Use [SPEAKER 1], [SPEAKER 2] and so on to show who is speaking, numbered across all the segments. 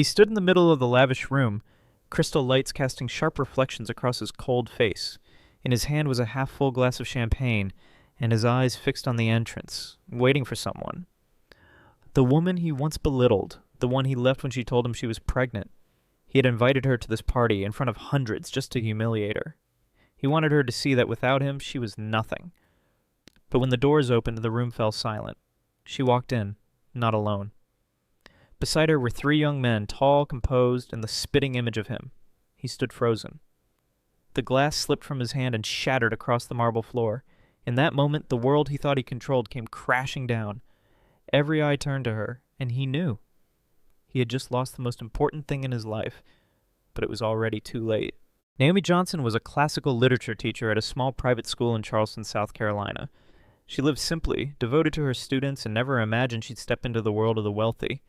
[SPEAKER 1] He stood in the middle of the lavish room, crystal lights casting sharp reflections across his cold face. In his hand was a half-full glass of champagne, and his eyes fixed on the entrance, waiting for someone. The woman he once belittled, the one he left when she told him she was pregnant. He had invited her to this party in front of hundreds just to humiliate her. He wanted her to see that without him she was nothing. But when the doors opened, the room fell silent. She walked in, not alone. Beside her were three young men, tall, composed, and the spitting image of him. He stood frozen. The glass slipped from his hand and shattered across the marble floor. In that moment, the world he thought he controlled came crashing down. Every eye turned to her, and he knew. He had just lost the most important thing in his life, but it was already too late. Naomi Johnson was a classical literature teacher at a small private school in Charleston, South Carolina. She lived simply, devoted to her students, and never imagined she'd step into the world of the wealthy.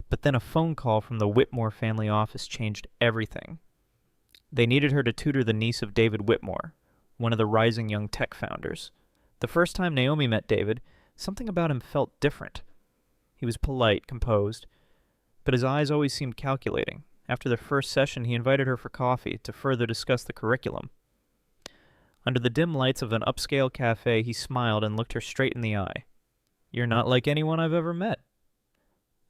[SPEAKER 1] But then a phone call from the Whitmore family office changed everything. They needed her to tutor the niece of David Whitmore, one of the rising young tech founders. The first time Naomi met David, something about him felt different. He was polite, composed, but his eyes always seemed calculating. After the first session, he invited her for coffee to further discuss the curriculum. Under the dim lights of an upscale cafe, he smiled and looked her straight in the eye. "You're not like anyone I've ever met."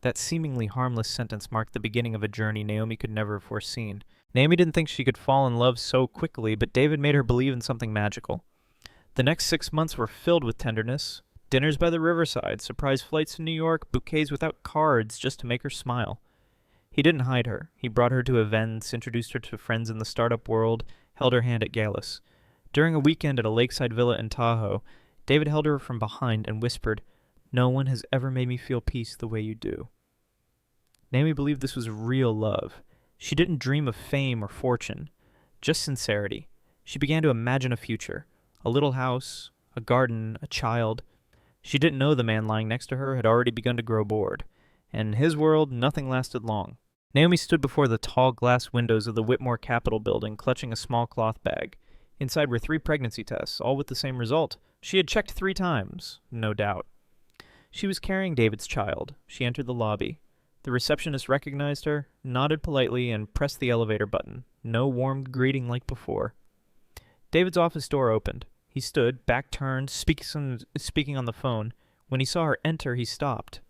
[SPEAKER 1] That seemingly harmless sentence marked the beginning of a journey Naomi could never have foreseen. Naomi didn't think she could fall in love so quickly, but David made her believe in something magical. The next 6 months were filled with tenderness. Dinners by the riverside, surprise flights to New York, bouquets without cards just to make her smile. He didn't hide her. He brought her to events, introduced her to friends in the startup world, held her hand at galas. During a weekend at a lakeside villa in Tahoe, David held her from behind and whispered, "No one has ever made me feel peace the way you do." Naomi believed this was real love. She didn't dream of fame or fortune, just sincerity. She began to imagine a future, a little house, a garden, a child. She didn't know the man lying next to her had already begun to grow bored, and in his world nothing lasted long. Naomi stood before the tall glass windows of the Whitmore Capitol building, clutching a small cloth bag. Inside were 3 pregnancy tests, all with the same result. She had checked 3 times, no doubt. She was carrying David's child. She entered the lobby. The receptionist recognized her, nodded politely, and pressed the elevator button. No warm greeting like before. David's office door opened. He stood, back turned, speaking on the phone. When he saw her enter, he stopped.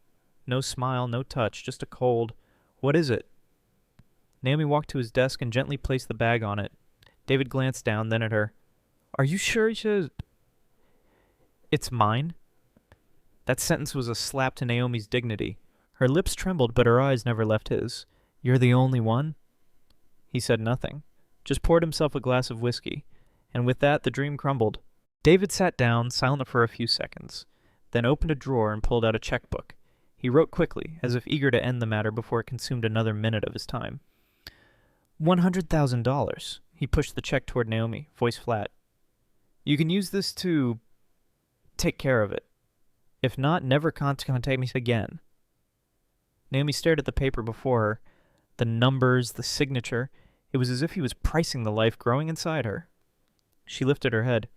[SPEAKER 1] No smile, no touch, just a cold, "What is it?" Naomi walked to his desk and gently placed the bag on it. David glanced down, then at her. "Are you sure?" he said. "It's mine." That sentence was a slap to Naomi's dignity. Her lips trembled, but her eyes never left his. "You're the only one?" He said nothing, just poured himself a glass of whiskey, and with that the dream crumbled. David sat down, silent for a few seconds, then opened a drawer and pulled out a checkbook. He wrote quickly, as if eager to end the matter before it consumed another minute of his time. $100,000. He pushed the check toward Naomi, voice flat. "You can use this to take care of it. If not, never contact me again." Naomi stared at the paper before her. The numbers, the signature. It was as if he was pricing the life growing inside her. She lifted her head.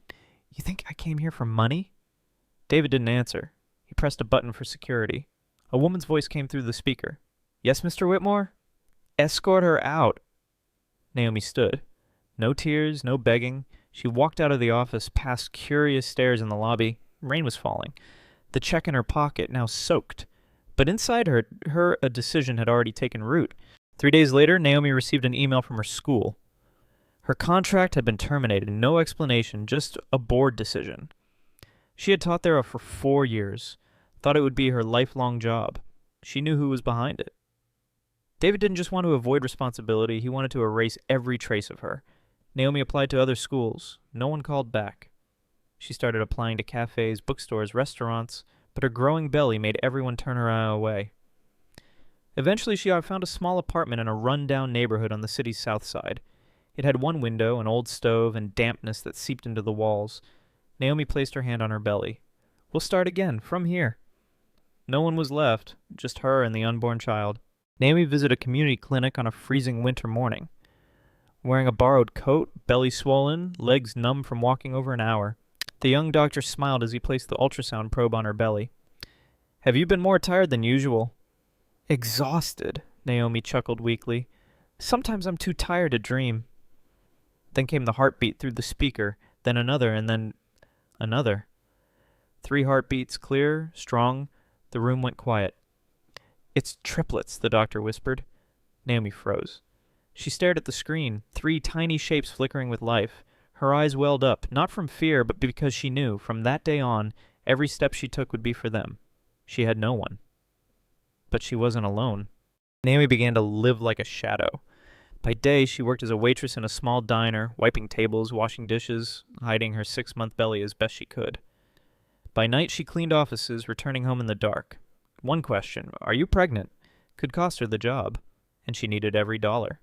[SPEAKER 1] "You think I came here for money?" David didn't answer. He pressed a button for security. A woman's voice came through the speaker. "Yes, Mr. Whitmore?" "Escort her out." Naomi stood. No tears, no begging. She walked out of the office, past curious stares in the lobby. Rain was falling. The check in her pocket, now soaked. But inside her a decision had already taken root. 3 days later, Naomi received an email from her school. Her contract had been terminated, no explanation, just a board decision. She had taught there for 4 years, thought it would be her lifelong job. She knew who was behind it. David didn't just want to avoid responsibility, he wanted to erase every trace of her. Naomi applied to other schools. No one called back. She started applying to cafes, bookstores, restaurants, but her growing belly made everyone turn her eye away. Eventually, she found a small apartment in a run-down neighborhood on the city's south side. It had one window, an old stove, and dampness that seeped into the walls. Naomi placed her hand on her belly. "We'll start again, from here." No one was left, just her and the unborn child. Naomi visited a community clinic on a freezing winter morning. Wearing a borrowed coat, belly swollen, legs numb from walking over an hour. The young doctor smiled as he placed the ultrasound probe on her belly. "Have you been more tired than usual?" "Exhausted," Naomi chuckled weakly. Sometimes I'm too tired to dream. Then came the heartbeat through the speaker, then another, and then another. 3 heartbeats, clear, strong. The room went quiet. It's triplets, the doctor whispered. Naomi froze. She stared at the screen, 3 tiny shapes flickering with life. Her eyes welled up, not from fear, but because she knew, from that day on, every step she took would be for them. She had no one. But she wasn't alone. Naomi began to live like a shadow. By day, she worked as a waitress in a small diner, wiping tables, washing dishes, hiding her 6-month belly as best she could. By night, she cleaned offices, returning home in the dark. One question, "Are you pregnant?" could cost her the job, and she needed every dollar.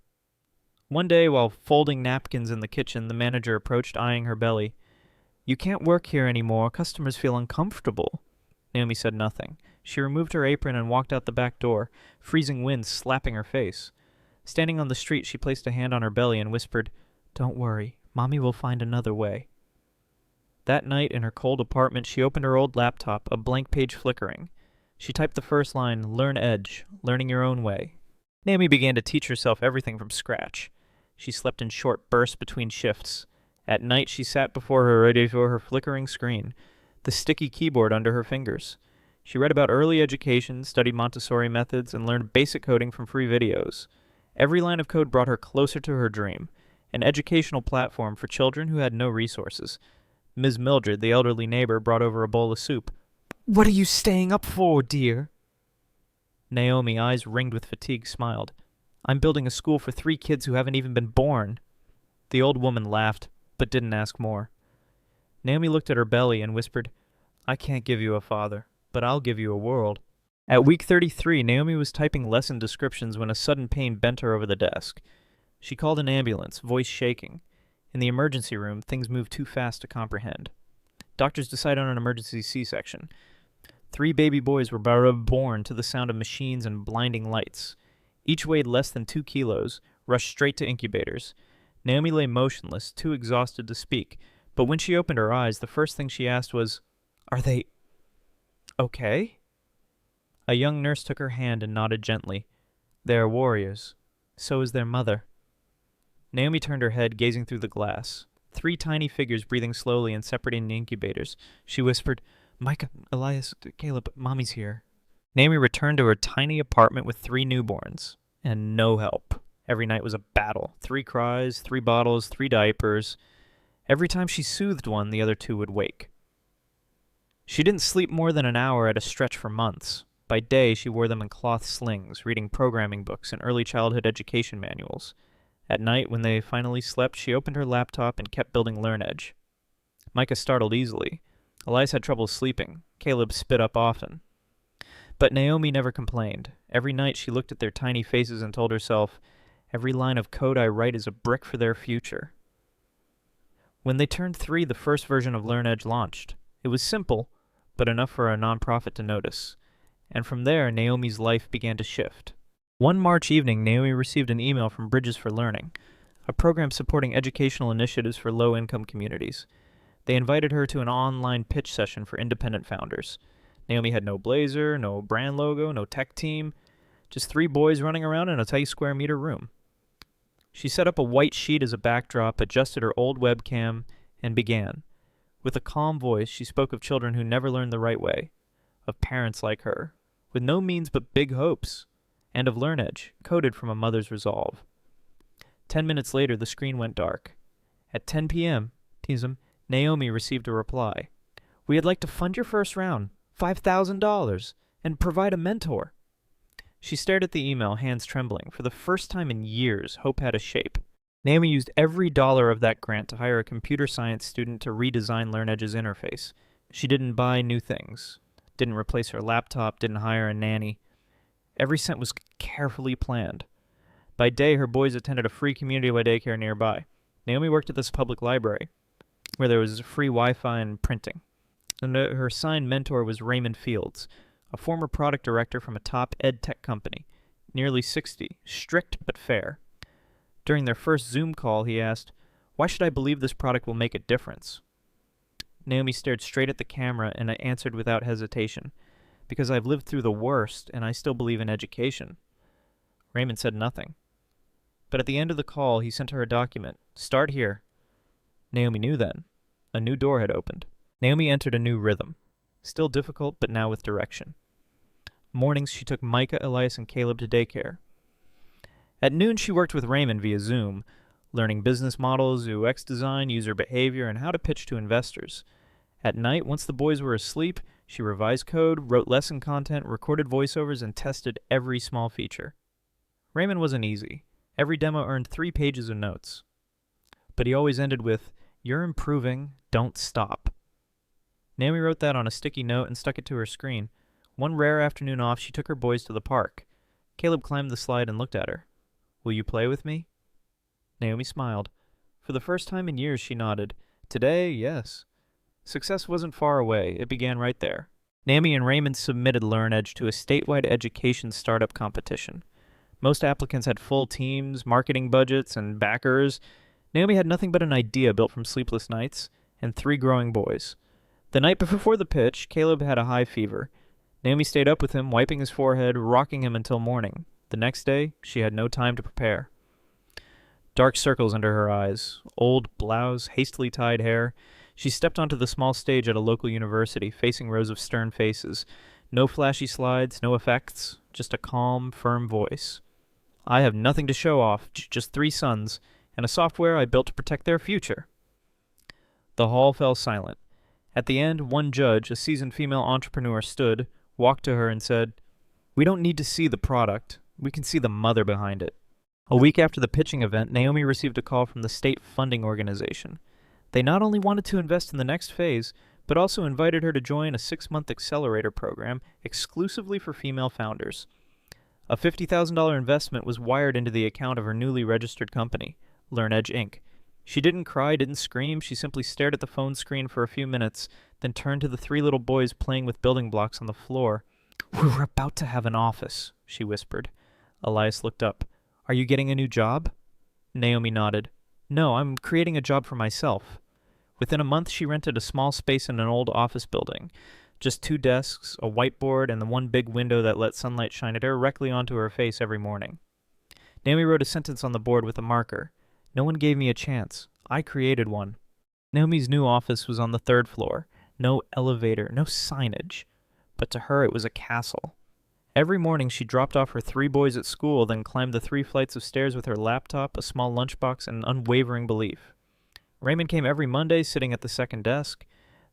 [SPEAKER 1] One day, while folding napkins in the kitchen, the manager approached, eyeing her belly. "You can't work here anymore. Customers feel uncomfortable." Naomi said nothing. She removed her apron and walked out the back door, freezing wind slapping her face. Standing on the street, she placed a hand on her belly and whispered, "Don't worry, Mommy will find another way." That night, in her cold apartment, she opened her old laptop, a blank page flickering. She typed the first line, "Learn Edge, learning your own way." Naomi began to teach herself everything from scratch. She slept in short bursts between shifts. At night, she sat before her ready for her flickering screen, the sticky keyboard under her fingers. She read about early education, studied Montessori methods, and learned basic coding from free videos. Every line of code brought her closer to her dream, an educational platform for children who had no resources. Ms. Mildred, the elderly neighbor, brought over a bowl of soup. "What are you staying up for, dear?" Naomi, eyes ringed with fatigue, smiled. "I'm building a school for 3 kids who haven't even been born." The old woman laughed, but didn't ask more. Naomi looked at her belly and whispered, "I can't give you a father, but I'll give you a world." At week 33, Naomi was typing lesson descriptions when a sudden pain bent her over the desk. She called an ambulance, voice shaking. In the emergency room, things moved too fast to comprehend. Doctors decided on an emergency C-section. 3 baby boys were born to the sound of machines and blinding lights. Each weighed less than 2 kilos, rushed straight to incubators. Naomi lay motionless, too exhausted to speak, but when she opened her eyes, the first thing she asked was, "Are they okay?" A young nurse took her hand and nodded gently. "They are warriors. So is their mother." Naomi turned her head, gazing through the glass. 3 tiny figures breathing slowly and separating the incubators. She whispered, "Micah, Elias, Caleb, Mommy's here." Naomi returned to her tiny apartment with 3 newborns, and no help. Every night was a battle. 3 cries, 3 bottles, 3 diapers. Every time she soothed one, the other 2 would wake. She didn't sleep more than an hour at a stretch for months. By day, she wore them in cloth slings, reading programming books and early childhood education manuals. At night, when they finally slept, she opened her laptop and kept building LearnEdge. Micah startled easily. Elias had trouble sleeping. Caleb spit up often. But Naomi never complained. Every night she looked at their tiny faces and told herself, "Every line of code I write is a brick for their future." When they turned 3, the first version of LearnEdge launched. It was simple, but enough for a nonprofit to notice. And from there, Naomi's life began to shift. One March evening, Naomi received an email from Bridges for Learning, a program supporting educational initiatives for low-income communities. They invited her to an online pitch session for independent founders. Naomi had no blazer, no brand logo, no tech team, just 3 boys running around in a tight square-meter room. She set up a white sheet as a backdrop, adjusted her old webcam, and began. With a calm voice, she spoke of children who never learned the right way, of parents like her, with no means but big hopes, and of LearnEdge, coded from a mother's resolve. 10 minutes later, the screen went dark. At 10 p.m., Naomi received a reply. "We'd like to fund your first round, $5,000, and provide a mentor." She stared at the email, hands trembling. For the first time in years, hope had a shape. Naomi used every dollar of that grant to hire a computer science student to redesign LearnEdge's interface. She didn't buy new things, didn't replace her laptop, didn't hire a nanny. Every cent was carefully planned. By day, her boys attended a free community daycare nearby. Naomi worked at this public library, where there was free Wi-Fi and printing. And her assigned mentor was Raymond Fields, a former product director from a top ed tech company, nearly 60, strict but fair. During their first Zoom call, he asked, "Why should I believe this product will make a difference?" Naomi stared straight at the camera and answered without hesitation, "Because I've lived through the worst, and I still believe in education." Raymond said nothing. But at the end of the call, he sent her a document. Start here. Naomi knew then. A new door had opened. Naomi entered a new rhythm. Still difficult, but now with direction. Mornings, she took Micah, Elias, and Caleb to daycare. At noon, she worked with Raymond via Zoom, learning business models, UX design, user behavior, and how to pitch to investors. At night, once the boys were asleep, she revised code, wrote lesson content, recorded voiceovers, and tested every small feature. Raymond wasn't easy. Every demo earned 3 pages of notes. But he always ended with, "You're improving, don't stop." Naomi wrote that on a sticky note and stuck it to her screen. One rare afternoon off, she took her boys to the park. Caleb climbed the slide and looked at her. "Will you play with me?" Naomi smiled. For the first time in years, she nodded. Today, yes. Success wasn't far away. It began right there. Naomi and Raymond submitted LearnEdge to a statewide education startup competition. Most applicants had full teams, marketing budgets, and backers. Naomi had nothing but an idea built from sleepless nights and 3 growing boys. The night before the pitch, Caleb had a high fever. Naomi stayed up with him, wiping his forehead, rocking him until morning. The next day, she had no time to prepare. Dark circles under her eyes, old blouse, hastily tied hair. She stepped onto the small stage at a local university, facing rows of stern faces. No flashy slides, no effects, just a calm, firm voice. "I have nothing to show off, just 3 sons, and a software I built to protect their future." The hall fell silent. At the end, one judge, a seasoned female entrepreneur, stood, walked to her, and said, "We don't need to see the product. We can see the mother behind it." A week after the pitching event, Naomi received a call from the state funding organization. They not only wanted to invest in the next phase, but also invited her to join a 6-month accelerator program exclusively for female founders. A $50,000 investment was wired into the account of her newly registered company, LearnEdge Inc. She didn't cry, didn't scream, she simply stared at the phone screen for a few minutes, then turned to the 3 little boys playing with building blocks on the floor. "We're about to have an office," she whispered. Elias looked up. "Are you getting a new job?" Naomi nodded. "No, I'm creating a job for myself." Within a month, she rented a small space in an old office building. Just 2 desks, a whiteboard, and the one big window that let sunlight shine directly onto her face every morning. Naomi wrote a sentence on the board with a marker. "No one gave me a chance. I created one." Naomi's new office was on the 3rd floor. No elevator, no signage. But to her, it was a castle. Every morning, she dropped off her 3 boys at school, then climbed the 3 flights of stairs with her laptop, a small lunchbox, and unwavering belief. Raymond came every Monday, sitting at the 2nd desk.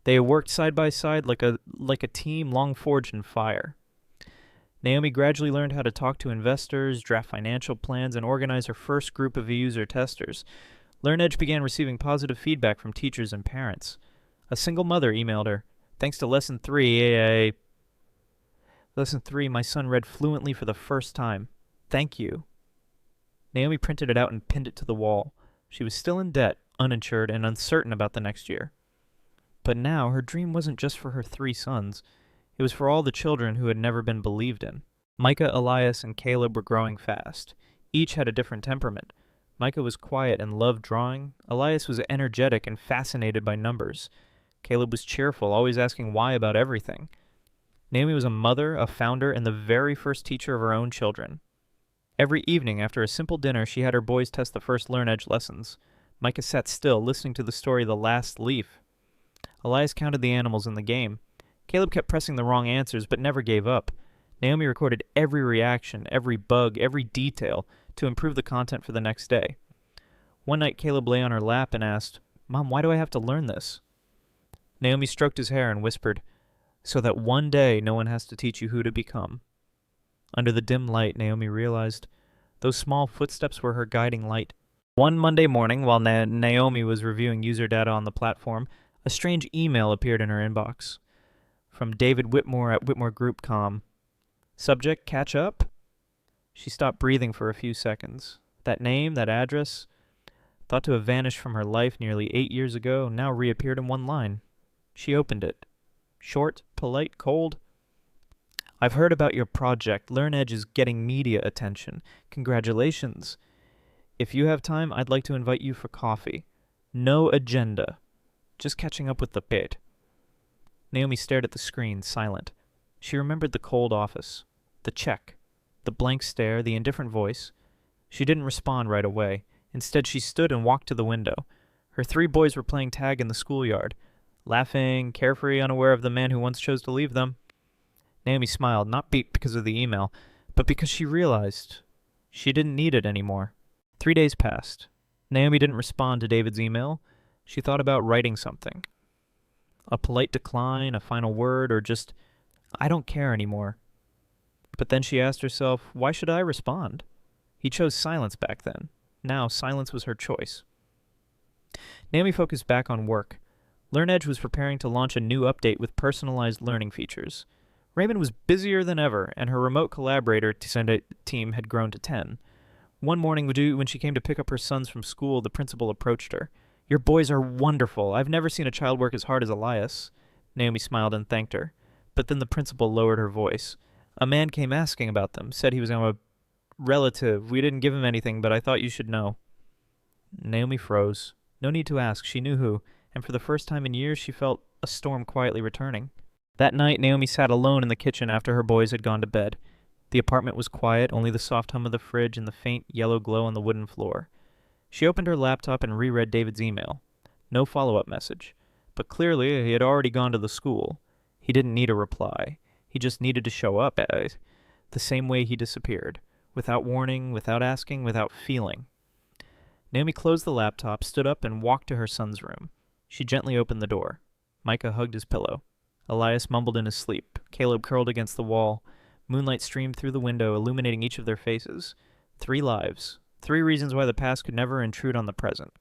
[SPEAKER 1] They worked side by side like a team long forged in fire. Naomi gradually learned how to talk to investors, draft financial plans, and organize her first group of user testers. LearnEdge began receiving positive feedback from teachers and parents. A single mother emailed her, "Thanks to Lesson 3, my son read fluently for the first time. Thank you." Naomi printed it out and pinned it to the wall. She was still in debt, uninsured, and uncertain about the next year. But now her dream wasn't just for her 3 sons. It was for all the children who had never been believed in. Micah, Elias, and Caleb were growing fast. Each had a different temperament. Micah was quiet and loved drawing. Elias was energetic and fascinated by numbers. Caleb was cheerful, always asking why about everything. Naomi was a mother, a founder, and the very first teacher of her own children. Every evening, after a simple dinner, she had her boys test the first LearnEdge lessons. Micah sat still, listening to the story The Last Leaf. Elias counted the animals in the game. Caleb kept pressing the wrong answers, but never gave up. Naomi recorded every reaction, every bug, every detail, to improve the content for the next day. One night, Caleb lay on her lap and asked, "Mom, why do I have to learn this?" Naomi stroked his hair and whispered, "So that one day no one has to teach you who to become." Under the dim light, Naomi realized those small footsteps were her guiding light. One Monday morning, while Naomi was reviewing user data on the platform, a strange email appeared in her inbox. From David Whitmore at Whitmore Group Com. Subject, catch up? She stopped breathing for a few seconds. That name, that address, thought to have vanished from her life nearly 8 years ago, now reappeared in one line. She opened it. Short, polite, cold. "I've heard about your project. LearnEdge is getting media attention. Congratulations. If you have time, I'd like to invite you for coffee. No agenda. Just catching up with the pit." Naomi stared at the screen, silent. She remembered the cold office, the check, the blank stare, the indifferent voice. She didn't respond right away. Instead, she stood and walked to the window. Her 3 boys were playing tag in the schoolyard, laughing, carefree, unaware of the man who once chose to leave them. Naomi smiled, not because of the email, but because she realized she didn't need it anymore. 3 days passed. Naomi didn't respond to David's email. She thought about writing something. A polite decline, a final word, or just, I don't care anymore. But then she asked herself, why should I respond? He chose silence back then. Now, silence was her choice. Naomi focused back on work. LearnEdge was preparing to launch a new update with personalized learning features. Raymond was busier than ever, and her remote collaborator team had grown to 10. One morning, when she came to pick up her sons from school, the principal approached her. Your boys are wonderful. I've never seen a child work as hard as Elias. Naomi smiled and thanked her. But then the principal lowered her voice. A man came asking about them, said he was a relative. We didn't give him anything, but I thought you should know. Naomi froze. No need to ask. She knew who, and for the first time in years she felt a storm quietly returning. That night, Naomi sat alone in the kitchen after her boys had gone to bed. The apartment was quiet, only the soft hum of the fridge and the faint yellow glow on the wooden floor. She opened her laptop and reread David's email. No follow-up message. But clearly, he had already gone to the school. He didn't need a reply. He just needed to show up the same way he disappeared. Without warning, without asking, without feeling. Naomi closed the laptop, stood up, and walked to her son's room. She gently opened the door. Micah hugged his pillow. Elias mumbled in his sleep. Caleb curled against the wall. Moonlight streamed through the window, illuminating each of their faces. 3 lives. 3 reasons why the past could never intrude on the present.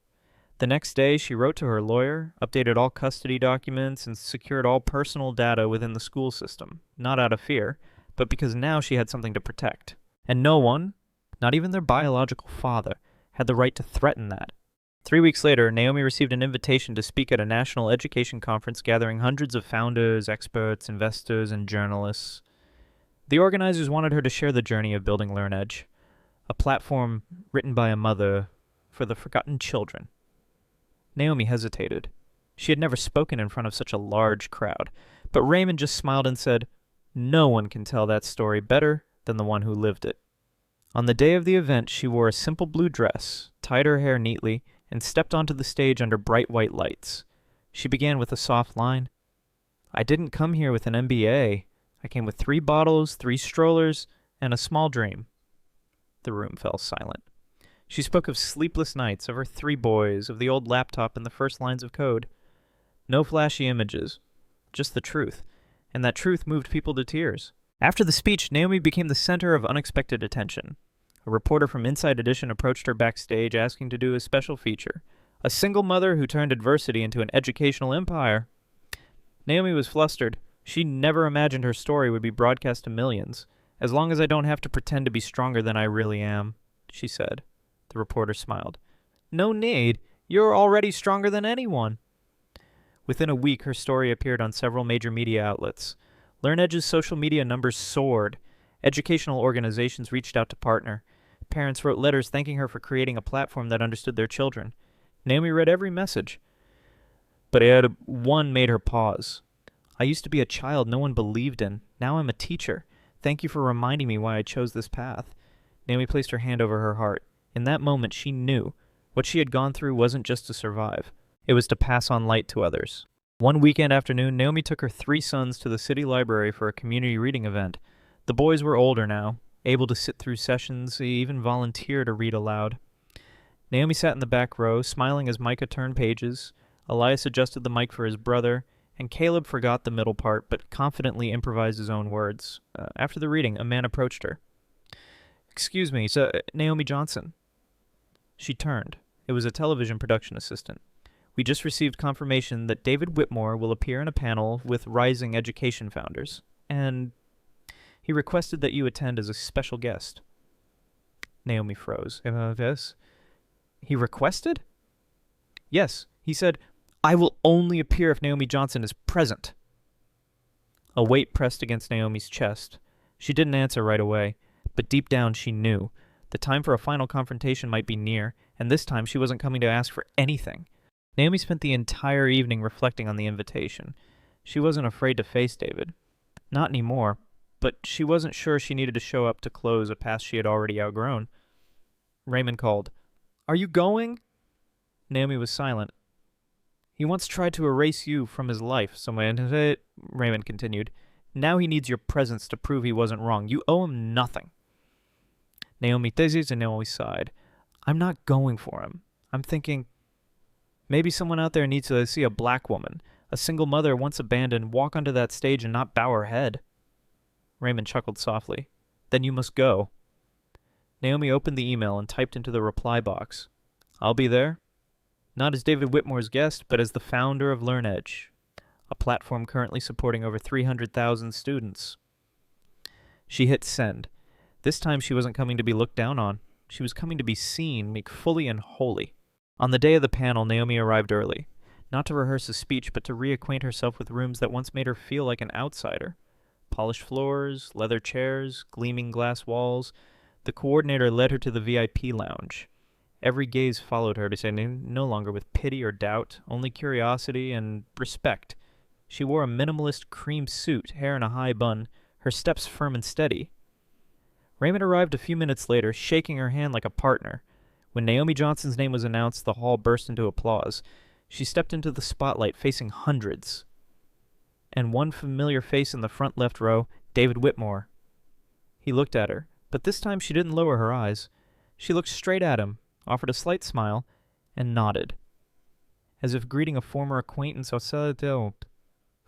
[SPEAKER 1] The next day, she wrote to her lawyer, updated all custody documents, and secured all personal data within the school system. Not out of fear, but because now she had something to protect. And no one, not even their biological father, had the right to threaten that. 3 weeks later, Naomi received an invitation to speak at a national education conference gathering hundreds of founders, experts, investors, and journalists. The organizers wanted her to share the journey of building LearnEdge, a platform written by a mother for the forgotten children. Naomi hesitated. She had never spoken in front of such a large crowd, but Raymond just smiled and said, "No one can tell that story better than the one who lived it." On the day of the event, she wore a simple blue dress, tied her hair neatly, and stepped onto the stage under bright white lights. She began with a soft line. "I didn't come here with an MBA. I came with 3 bottles, 3 strollers, and a small dream." The room fell silent. She spoke of sleepless nights, of her 3 boys, of the old laptop and the first lines of code. No flashy images, just the truth, and that truth moved people to tears. After the speech, Naomi became the center of unexpected attention. A reporter from Inside Edition approached her backstage asking to do a special feature. A single mother who turned adversity into an educational empire. Naomi was flustered. She never imagined her story would be broadcast to millions. "As long as I don't have to pretend to be stronger than I really am," she said. The reporter smiled. "No need. You're already stronger than anyone." Within a week, her story appeared on several major media outlets. LearnEdge's social media numbers soared. Educational organizations reached out to partner. Parents wrote letters thanking her for creating a platform that understood their children. Naomi read every message. But one made her pause. "I used to be a child no one believed in. Now I'm a teacher. Thank you for reminding me why I chose this path." Naomi placed her hand over her heart. In that moment, she knew what she had gone through wasn't just to survive. It was to pass on light to others. One weekend afternoon, Naomi took her 3 sons to the city library for a community reading event. The boys were older now, able to sit through sessions, even volunteer to read aloud. Naomi sat in the back row, smiling as Micah turned pages. Elias adjusted the mic for his brother, and Caleb forgot the middle part, but confidently improvised his own words. After the reading, a man approached her. "Excuse me, Naomi Johnson." She turned. It was a television production assistant. "We just received confirmation that David Whitmore will appear in a panel with rising education founders, and he requested that you attend as a special guest." Naomi froze. Yes? He requested? "Yes. He said, I will only appear if Naomi Johnson is present." A weight pressed against Naomi's chest. She didn't answer right away, but deep down she knew. The time for a final confrontation might be near, and this time she wasn't coming to ask for anything. Naomi spent the entire evening reflecting on the invitation. She wasn't afraid to face David. Not anymore. but she wasn't sure she needed to show up to close a past she had already outgrown. Raymond called. "Are you going?" Naomi was silent. "He once tried to erase you from his life," Raymond continued. "Now he needs your presence to prove he wasn't wrong. You owe him nothing." Naomi sighed. "I'm not going for him. I'm thinking, maybe someone out there needs to see a black woman, a single mother once abandoned, walk onto that stage and not bow her head." Raymond chuckled softly. "Then you must go." Naomi opened the email and typed into the reply box, "I'll be there. Not as David Whitmore's guest, but as the founder of LearnEdge, a platform currently supporting over 300,000 students." She hit send. This time she wasn't coming to be looked down on. She was coming to be seen, made fully and wholly. On the day of the panel, Naomi arrived early. Not to rehearse a speech, but to reacquaint herself with rooms that once made her feel like an outsider. Polished floors, leather chairs, gleaming glass walls. The coordinator led her to the VIP lounge. Every gaze followed her to say no longer with pity or doubt, only curiosity and respect. She wore a minimalist cream suit, hair in a high bun, her steps firm and steady. Raymond arrived a few minutes later, shaking her hand like a partner. When Naomi Johnson's name was announced, the hall burst into applause. She stepped into the spotlight, facing hundreds. And one familiar face in the front left row, David Whitmore. He looked at her, but this time she didn't lower her eyes. She looked straight at him, offered a slight smile, and nodded, as if greeting a former acquaintance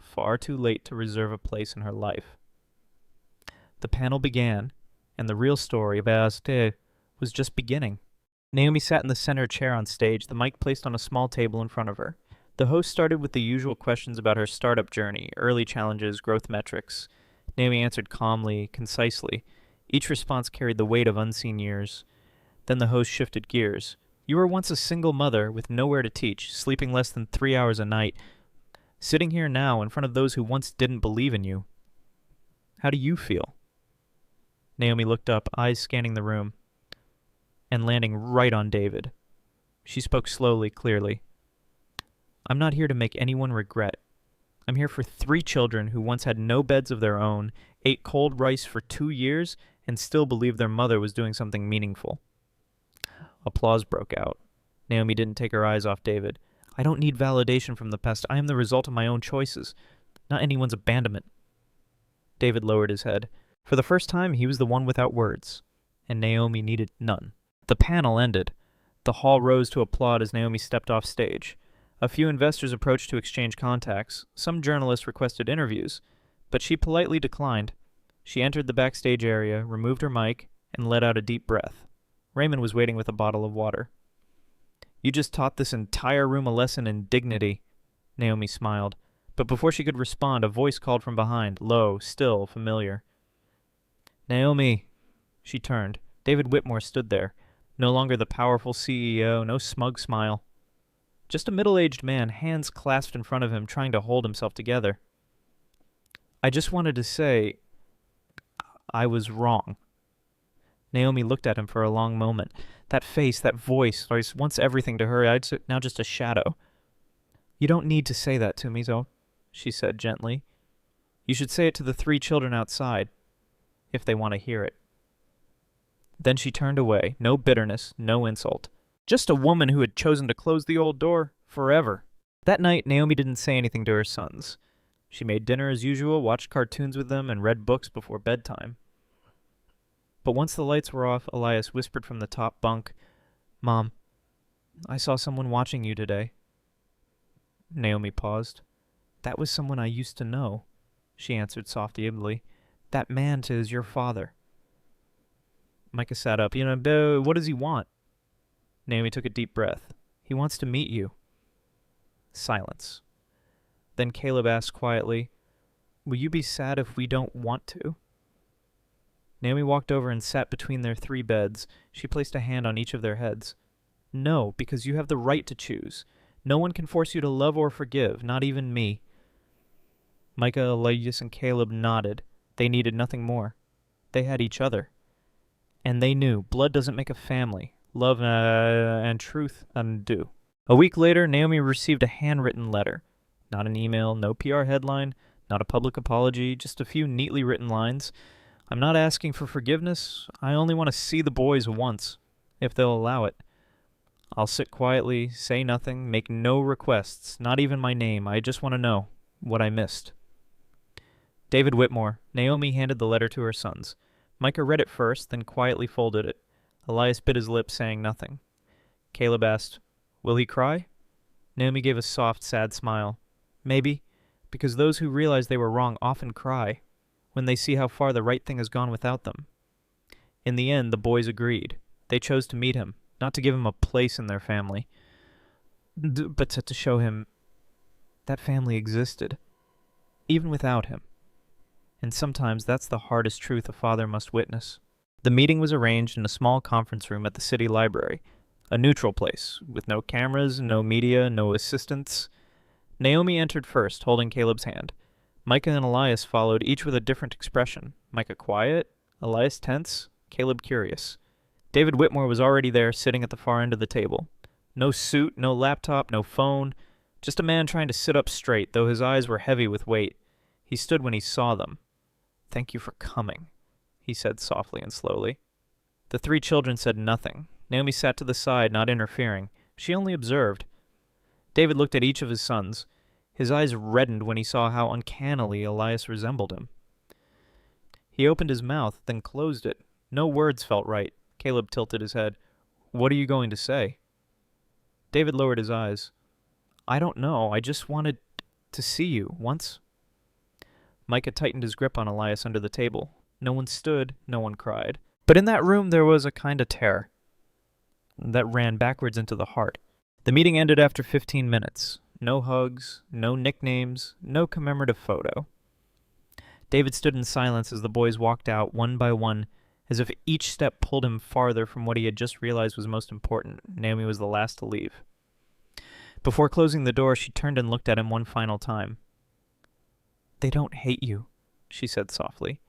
[SPEAKER 1] far too late to reserve a place in her life. The panel began, and the real story of Azte was just beginning. Naomi sat in the center chair on stage, the mic placed on a small table in front of her. The host started with the usual questions about her startup journey, early challenges, growth metrics. Naomi answered calmly, concisely. Each response carried the weight of unseen years. Then the host shifted gears. "You were once a single mother with nowhere to teach, sleeping less than 3 hours a night, sitting here now in front of those who once didn't believe in you. How do you feel?" Naomi looked up, eyes scanning the room, and landing right on David. She spoke slowly, clearly. "I'm not here to make anyone regret. I'm here for 3 children who once had no beds of their own, ate cold rice for 2 years, and still believed their mother was doing something meaningful." Applause broke out. Naomi didn't take her eyes off David. "I don't need validation from the past. I am the result of my own choices, not anyone's abandonment." David lowered his head. For the first time, he was the one without words, and Naomi needed none. The panel ended. The hall rose to applaud as Naomi stepped off stage. A few investors approached to exchange contacts. Some journalists requested interviews, but she politely declined. She entered the backstage area, removed her mic, and let out a deep breath. Raymond was waiting with a bottle of water. "You just taught this entire room a lesson in dignity," Naomi smiled. But before she could respond, a voice called from behind, low, still, familiar. "Naomi." She turned. David Whitmore stood there. No longer the powerful CEO, no smug smile. Just a middle-aged man, hands clasped in front of him, trying to hold himself together. "I just wanted to say, I was wrong." Naomi looked at him for a long moment. That face, that voice, was once everything to her, now just a shadow. "You don't need to say that to me, though," she said gently. "You should say it to the 3 children outside, if they want to hear it." Then she turned away, no bitterness, no insult. Just a woman who had chosen to close the old door forever. That night, Naomi didn't say anything to her sons. She made dinner as usual, watched cartoons with them, and read books before bedtime. But once the lights were off, Elias whispered from the top bunk, "Mom, I saw someone watching you today." Naomi paused. "That was someone I used to know," she answered softly. "That man is your father." Micah sat up. What does he want?" Naomi took a deep breath. "He wants to meet you." Silence. Then Caleb asked quietly, "Will you be sad if we don't want to?" Naomi walked over and sat between their 3 beds. She placed a hand on each of their heads. "No, because you have the right to choose. No one can force you to love or forgive, not even me." Micah, Elias, and Caleb nodded. They needed nothing more. They had each other. And they knew blood doesn't make a family. Love and truth do. A week later, Naomi received a handwritten letter. Not an email, no PR headline, Not a public apology, just a few neatly written lines. I'm not asking for forgiveness. I only want to see the boys once, if they'll allow it. I'll sit quietly, say nothing, make no requests, not even my name. I just want to know what I missed. David Whitmore. Naomi handed the letter to her sons. Micah read it first, then quietly folded it. Elias bit his lip, saying nothing. Caleb asked, "Will he cry?" Naomi gave a soft, sad smile. "Maybe, because those who realize they were wrong often cry, when they see how far the right thing has gone without them." In the end, the boys agreed. They chose to meet him, not to give him a place in their family, but to show him that family existed, even without him. And sometimes that's the hardest truth a father must witness. The meeting was arranged in a small conference room at the city library, a neutral place, with no cameras, no media, no assistants. Naomi entered first, holding Caleb's hand. Micah and Elias followed, each with a different expression. Micah quiet, Elias tense, Caleb curious. David Whitmore was already there, sitting at the far end of the table. No suit, no laptop, no phone, just a man trying to sit up straight, though his eyes were heavy with weight. He stood when he saw them. "Thank you for coming," he said softly and slowly. The three children said nothing. Naomi sat to the side, not interfering. She only observed. David looked at each of his sons. His eyes reddened when he saw how uncannily Elias resembled him. He opened his mouth, then closed it. No words felt right. Caleb tilted his head. "What are you going to say?" David lowered his eyes. "I don't know. I just wanted to see you once." Micah tightened his grip on Elias under the table. No one stood, no one cried. But in that room there was a kind of terror that ran backwards into the heart. The meeting ended after 15 minutes. No hugs, no nicknames, no commemorative photo. David stood in silence as the boys walked out one by one, as if each step pulled him farther from what he had just realized was most important. Naomi was the last to leave. Before closing the door, she turned and looked at him one final time. "They don't hate you," she said softly,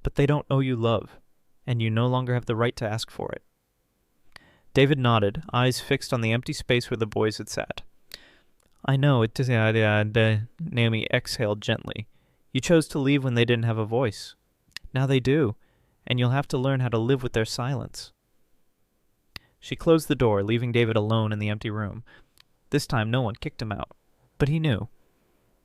[SPEAKER 1] "but they don't owe you love, and you no longer have the right to ask for it." David nodded, eyes fixed on the empty space where the boys had sat. "I know, it is..." Naomi exhaled gently. "You chose to leave when they didn't have a voice. Now they do, and you'll have to learn how to live with their silence." She closed the door, leaving David alone in the empty room. This time no one kicked him out, but he knew.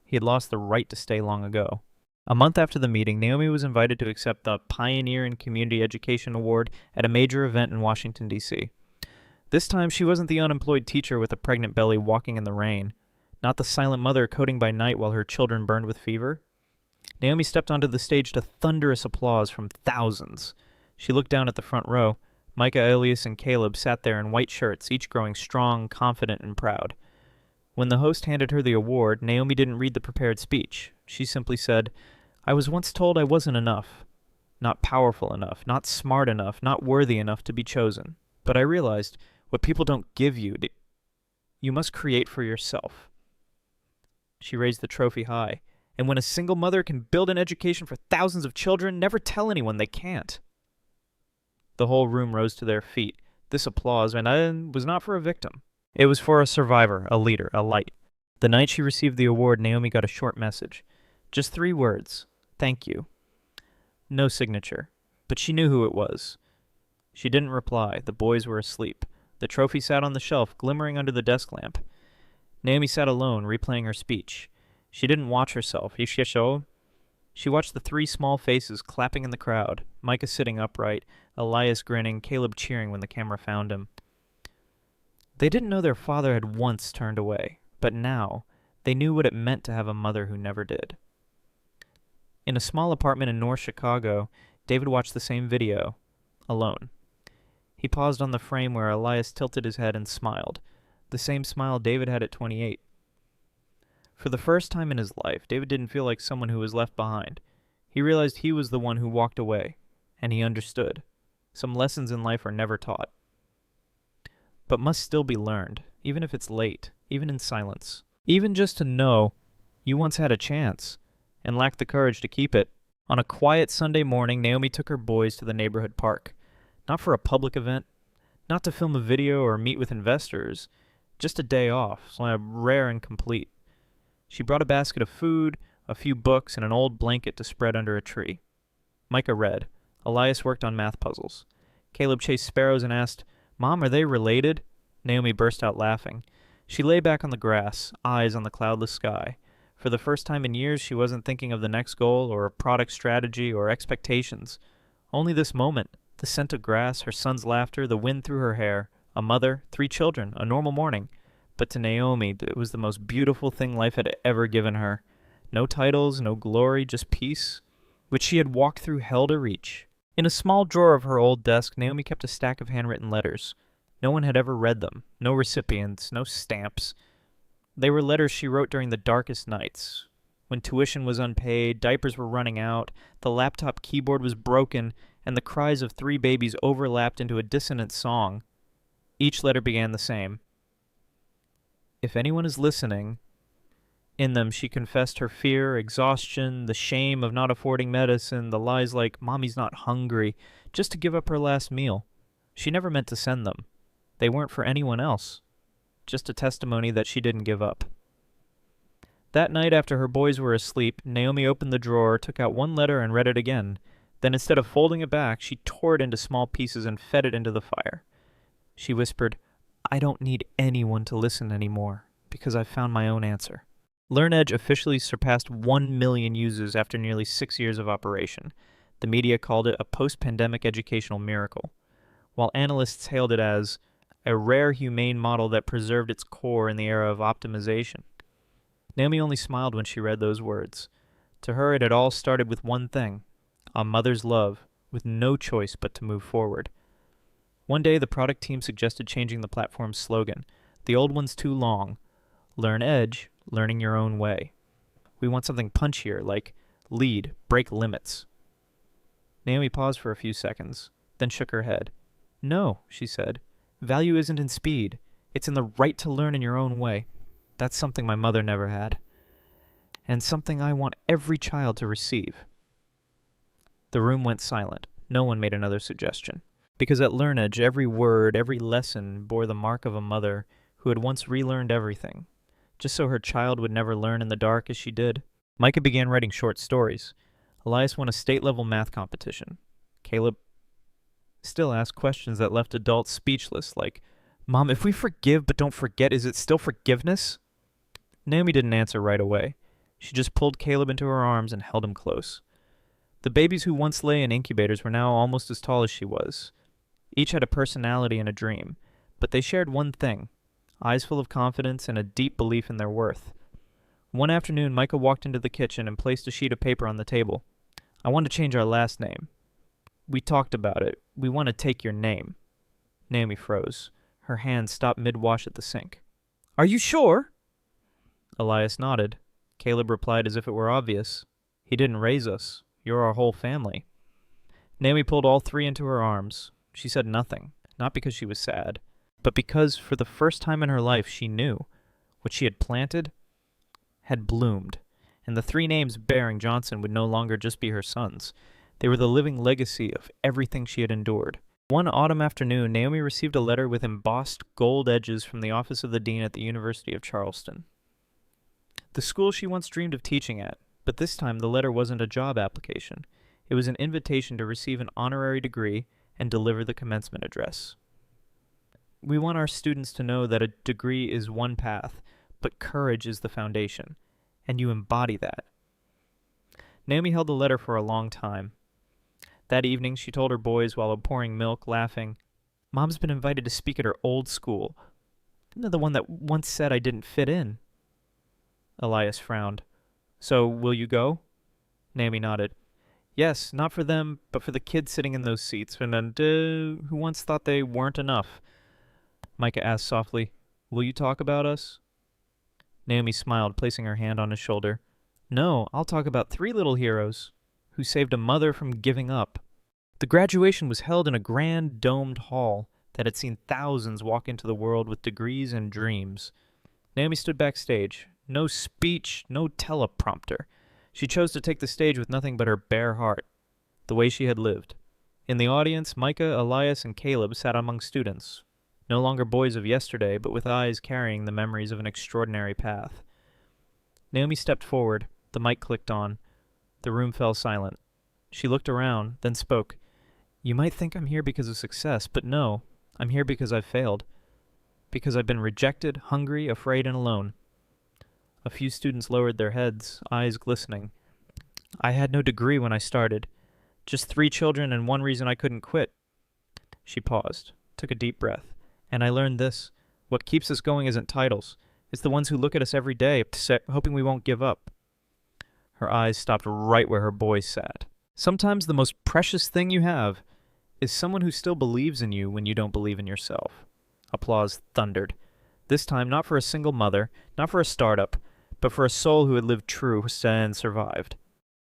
[SPEAKER 1] He had lost the right to stay long ago. A month after the meeting, Naomi was invited to accept the Pioneer in Community Education Award at a major event in Washington, D.C. This time she wasn't the unemployed teacher with a pregnant belly walking in the rain, not the silent mother coding by night while her children burned with fever. Naomi stepped onto the stage to thunderous applause from thousands. She looked down at the front row. Micah, Elias, and Caleb sat there in white shirts, each growing strong, confident, and proud. When the host handed her the award, Naomi didn't read the prepared speech. She simply said, "I was once told I wasn't enough. Not powerful enough, not smart enough, not worthy enough to be chosen. But I realized what people don't give you, you must create for yourself." She raised the trophy high. "And when a single mother can build an education for thousands of children, never tell anyone they can't." The whole room rose to their feet. This applause was not for a victim. It was for a survivor, a leader, a light. The night she received the award, Naomi got a short message. Just 3 words. "Thank you." No signature, but she knew who it was. She didn't reply. The boys were asleep. The trophy sat on the shelf, glimmering under the desk lamp. Naomi sat alone, replaying her speech. She didn't watch herself. She watched the 3 small faces clapping in the crowd, Micah sitting upright, Elias grinning, Caleb cheering when the camera found him. They didn't know their father had once turned away, but now they knew what it meant to have a mother who never did. In a small apartment in North Chicago, David watched the same video, alone. He paused on the frame where Elias tilted his head and smiled, the same smile David had at 28. For the first time in his life, David didn't feel like someone who was left behind. He realized he was the one who walked away, and he understood. Some lessons in life are never taught, but must still be learned, even if it's late, even in silence. Even just to know you once had a chance, and lacked the courage to keep it. On a quiet Sunday morning, Naomi took her boys to the neighborhood park. Not for a public event, not to film a video or meet with investors, just a day off, so rare and complete. She brought a basket of food, a few books, and an old blanket to spread under a tree. Micah read. Elias worked on math puzzles. Caleb chased sparrows and asked, "Mom, are they related?" Naomi burst out laughing. She lay back on the grass, eyes on the cloudless sky. For the first time in years, she wasn't thinking of the next goal or a product strategy or expectations. Only this moment, the scent of grass, her son's laughter, the wind through her hair, a mother, 3 children, a normal morning. But to Naomi, it was the most beautiful thing life had ever given her. No titles, no glory, just peace, which she had walked through hell to reach. In a small drawer of her old desk, Naomi kept a stack of handwritten letters. No one had ever read them, no recipients, no stamps. They were letters she wrote during the darkest nights, when tuition was unpaid, diapers were running out, the laptop keyboard was broken, and the cries of 3 babies overlapped into a dissonant song. Each letter began the same. If anyone is listening, in them she confessed her fear, exhaustion, the shame of not affording medicine, the lies like, "Mommy's not hungry," just to give up her last meal. She never meant to send them. They weren't for anyone else. Just a testimony that she didn't give up. That night after her boys were asleep, Naomi opened the drawer, took out one letter and read it again. Then instead of folding it back, she tore it into small pieces and fed it into the fire. She whispered, "I don't need anyone to listen anymore, because I've found my own answer." LearnEdge officially surpassed 1 million users after nearly 6 years of operation. The media called it a post-pandemic educational miracle, while analysts hailed it as a rare humane model that preserved its core in the era of optimization. Naomi only smiled when she read those words. To her, it had all started with one thing, a mother's love, with no choice but to move forward. One day, the product team suggested changing the platform's slogan. The old one's too long. LearnEdge, learning your own way. We want something punchier, like lead, break limits. Naomi paused for a few seconds, then shook her head. "No," she said. "Value isn't in speed. It's in the right to learn in your own way. That's something my mother never had. And something I want every child to receive." The room went silent. No one made another suggestion. Because at LearnEdge, every word, every lesson bore the mark of a mother who had once relearned everything, just so her child would never learn in the dark as she did. Micah began writing short stories. Elias won a state-level math competition. Caleb still asked questions that left adults speechless, like, "Mom, if we forgive but don't forget, is it still forgiveness?" Naomi didn't answer right away. She just pulled Caleb into her arms and held him close. The babies who once lay in incubators were now almost as tall as she was. Each had a personality and a dream, but they shared one thing, eyes full of confidence and a deep belief in their worth. One afternoon, Micah walked into the kitchen and placed a sheet of paper on the table. "I want to change our last name. We talked about it. We want to take your name." Naomi froze. Her hand stopped mid-wash at the sink. "Are you sure?" Elias nodded. Caleb replied as if it were obvious. "He didn't raise us. You're our whole family." Naomi pulled all 3 into her arms. She said nothing, not because she was sad, but because for the first time in her life she knew what she had planted had bloomed, and the 3 names bearing Johnson would no longer just be her sons. They were the living legacy of everything she had endured. One autumn afternoon, Naomi received a letter with embossed gold edges from the office of the dean at the University of Charleston. The school she once dreamed of teaching at, but this time the letter wasn't a job application. It was an invitation to receive an honorary degree and deliver the commencement address. "We want our students to know that a degree is one path, but courage is the foundation, and you embody that." Naomi held the letter for a long time. That evening, she told her boys while pouring milk, laughing, "Mom's been invited to speak at her old school. The one that once said I didn't fit in." Elias frowned. "So, will you go?" Naomi nodded. "Yes, not for them, but for the kids sitting in those seats, and who once thought they weren't enough." Micah asked softly, "Will you talk about us?" Naomi smiled, placing her hand on his shoulder. "No, I'll talk about 3 little heroes who saved a mother from giving up." The graduation was held in a grand domed hall that had seen thousands walk into the world with degrees and dreams. Naomi stood backstage. No speech, no teleprompter. She chose to take the stage with nothing but her bare heart, the way she had lived. In the audience, Micah, Elias, and Caleb sat among students, no longer boys of yesterday, but with eyes carrying the memories of an extraordinary path. Naomi stepped forward. The mic clicked on. The room fell silent. She looked around, then spoke. You might think I'm here because of success, but no, I'm here because I've failed. Because I've been rejected, hungry, afraid, and alone. A few students lowered their heads, eyes glistening. I had no degree when I started. Just 3 children and one reason I couldn't quit. She paused, took a deep breath. And I learned this. What keeps us going isn't titles. It's the ones who look at us every day, hoping we won't give up. Her eyes stopped right where her boys sat. Sometimes the most precious thing you have is someone who still believes in you when you don't believe in yourself. Applause thundered. This time not for a single mother, not for a startup, but for a soul who had lived true and survived.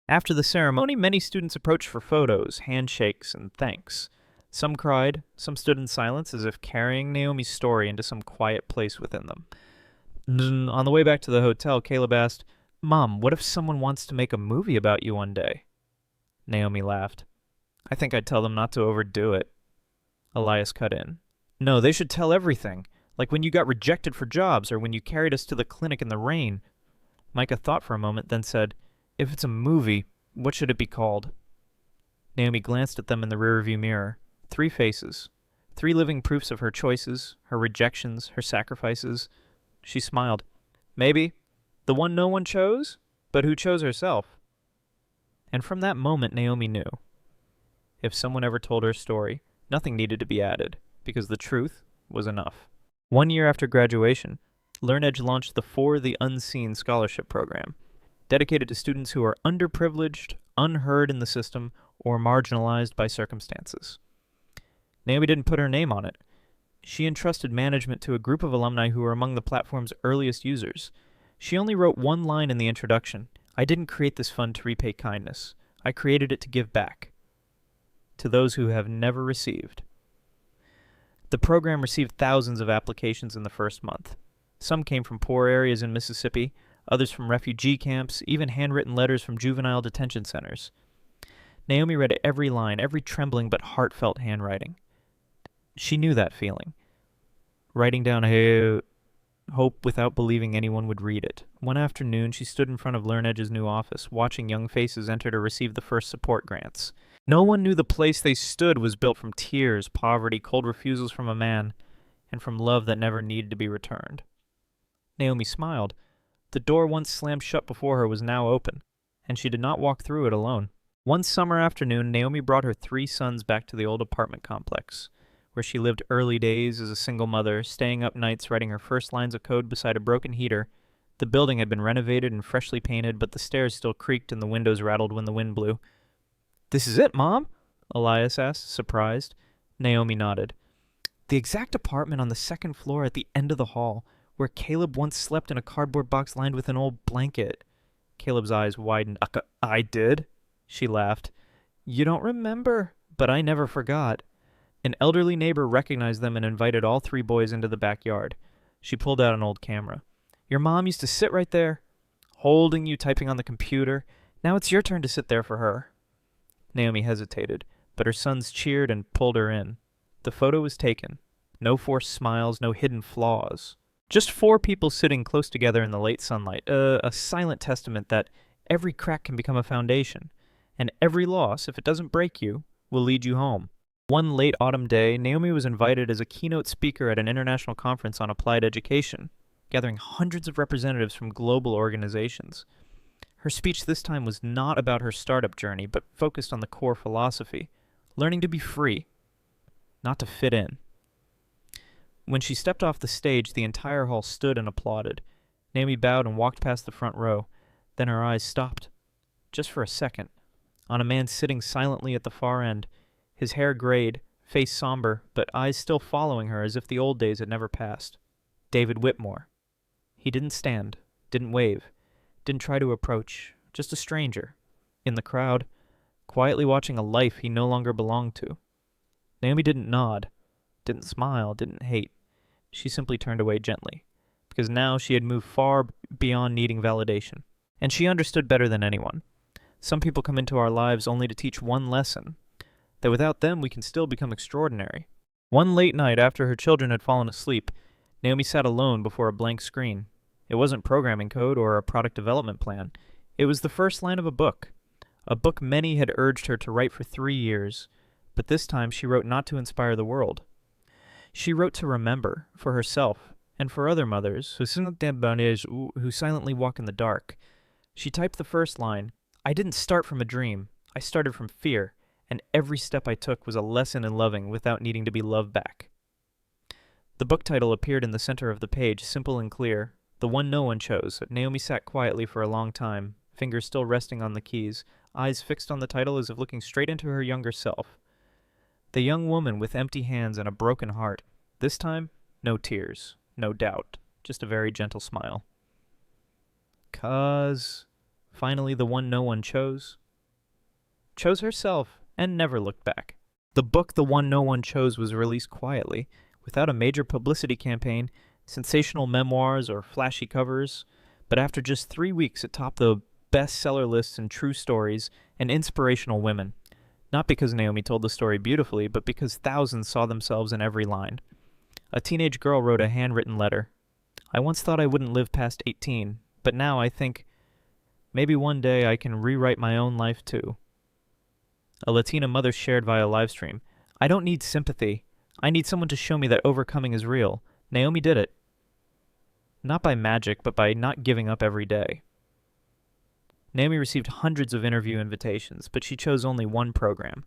[SPEAKER 1] After the ceremony, many students approached for photos, handshakes, and thanks. Some cried, some stood in silence as if carrying Naomi's story into some quiet place within them. On the way back to the hotel, Caleb asked, Mom, what if someone wants to make a movie about you one day? Naomi laughed. I think I'd tell them not to overdo it. Elias cut in. No, they should tell everything, like when you got rejected for jobs or when you carried us to the clinic in the rain. Micah thought for a moment, then said, If it's a movie, what should it be called? Naomi glanced at them in the rearview mirror. 3 faces. 3 living proofs of her choices, her rejections, her sacrifices. She smiled. Maybe. The one no one chose, but who chose herself. And from that moment, Naomi knew. If someone ever told her story, nothing needed to be added, because the truth was enough. 1 year after graduation, LearnEdge launched the For the Unseen scholarship program, dedicated to students who are underprivileged, unheard in the system, or marginalized by circumstances. Naomi didn't put her name on it. She entrusted management to a group of alumni who were among the platform's earliest users. She only wrote 1 line in the introduction. I didn't create this fund to repay kindness. I created it to give back. To those who have never received. The program received thousands of applications in the first month. Some came from poor areas in Mississippi, others from refugee camps, even handwritten letters from juvenile detention centers. Naomi read every line, every trembling but heartfelt handwriting. She knew that feeling. Writing down hope without believing anyone would read it. One afternoon, she stood in front of LearnEdge's new office, watching young faces enter to receive the first support grants. No one knew the place they stood was built from tears, poverty, cold refusals from a man, and from love that never needed to be returned. Naomi smiled. The door once slammed shut before her was now open, and she did not walk through it alone. One summer afternoon, Naomi brought her 3 sons back to the old apartment complex, where she lived early days as a single mother, staying up nights writing her first lines of code beside a broken heater. The building had been renovated and freshly painted, but the stairs still creaked and the windows rattled when the wind blew. This is it, Mom? Elias asked, surprised. Naomi nodded. The exact apartment on the 2nd floor at the end of the hall, where Caleb once slept in a cardboard box lined with an old blanket. Caleb's eyes widened. I did? She laughed. You don't remember, but I never forgot. An elderly neighbor recognized them and invited all 3 boys into the backyard. She pulled out an old camera. Your mom used to sit right there, holding you, typing on the computer. Now it's your turn to sit there for her. Naomi hesitated, but her sons cheered and pulled her in. The photo was taken. No forced smiles, no hidden flaws. Just 4 people sitting close together in the late sunlight, a silent testament that every crack can become a foundation, and every loss, if it doesn't break you, will lead you home. One late autumn day, Naomi was invited as a keynote speaker at an international conference on applied education, gathering hundreds of representatives from global organizations. Her speech this time was not about her startup journey, but focused on the core philosophy, learning to be free, not to fit in. When she stepped off the stage, the entire hall stood and applauded. Naomi bowed and walked past the front row. Then her eyes stopped, just for a second, on a man sitting silently at the far end, his hair grayed, face somber, but eyes still following her as if the old days had never passed. David Whitmore. He didn't stand, didn't wave, didn't try to approach, just a stranger, in the crowd, quietly watching a life he no longer belonged to. Naomi didn't nod, didn't smile, didn't hate. She simply turned away gently, because now she had moved far beyond needing validation, and she understood better than anyone. Some people come into our lives only to teach one lesson, that without them we can still become extraordinary. One late night after her children had fallen asleep, Naomi sat alone before a blank screen. It wasn't programming code or a product development plan. It was the first line of a book many had urged her to write for 3 years, but this time she wrote not to inspire the world. She wrote to remember, for herself, and for other mothers who silently walk in the dark. She typed the first line, "I didn't start from a dream. I started from fear, and every step I took was a lesson in loving without needing to be loved back." The book title appeared in the center of the page, simple and clear. The one no one chose. Naomi sat quietly for a long time, fingers still resting on the keys, eyes fixed on the title as if looking straight into her younger self. The young woman with empty hands and a broken heart. This time, no tears, no doubt, just a very gentle smile. 'Cause finally the one no one chose herself and never looked back. The book the one no one chose was released quietly, without a major publicity campaign, sensational memoirs, or flashy covers, but after just 3 weeks it topped the bestseller lists in true stories and inspirational women. Not because Naomi told the story beautifully, but because thousands saw themselves in every line. A teenage girl wrote a handwritten letter. "I once thought I wouldn't live past 18, but now I think maybe one day I can rewrite my own life too." A Latina mother shared via livestream, "I don't need sympathy. I need someone to show me that overcoming is real. Naomi did it. Not by magic, but by not giving up every day." Naomi received hundreds of interview invitations, but she chose only one program.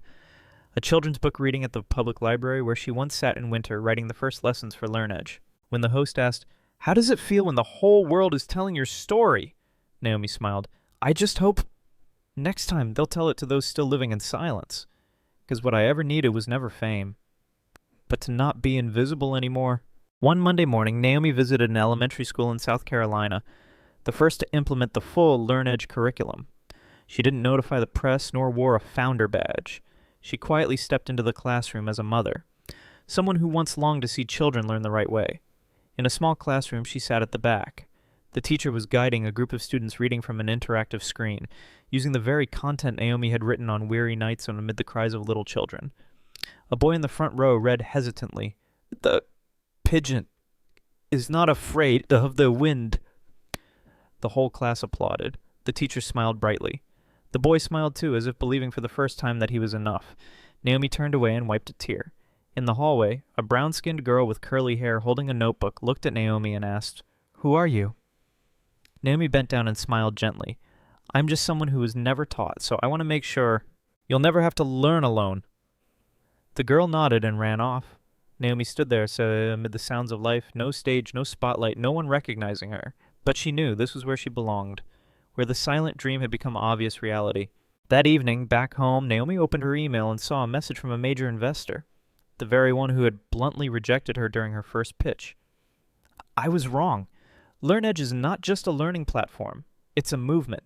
[SPEAKER 1] A children's book reading at the public library where she once sat in winter writing the first lessons for LearnEdge. When the host asked, "How does it feel when the whole world is telling your story?" Naomi smiled. "I just hope next time they'll tell it to those still living in silence. Because what I ever needed was never fame, but to not be invisible anymore." One Monday morning, Naomi visited an elementary school in South Carolina, the first to implement the full LearnEdge curriculum. She didn't notify the press nor wore a founder badge. She quietly stepped into the classroom as a mother, someone who once longed to see children learn the right way. In a small classroom, she sat at the back. The teacher was guiding a group of students reading from an interactive screen, using the very content Naomi had written on weary nights and amid the cries of little children. A boy in the front row read hesitantly, "The pigeon is not afraid of the wind." The whole class applauded. The teacher smiled brightly. The boy smiled too, as if believing for the first time that he was enough. Naomi turned away and wiped a tear. In the hallway, a brown-skinned girl with curly hair holding a notebook looked at Naomi and asked, "Who are you?" Naomi bent down and smiled gently. "I'm just someone who was never taught, so I want to make sure you'll never have to learn alone." The girl nodded and ran off. Naomi stood there amid the sounds of life, no stage, no spotlight, no one recognizing her. But she knew this was where she belonged, where the silent dream had become obvious reality. That evening, back home, Naomi opened her email and saw a message from a major investor, the very one who had bluntly rejected her during her first pitch. "I was wrong. LearnEdge is not just a learning platform. It's a movement.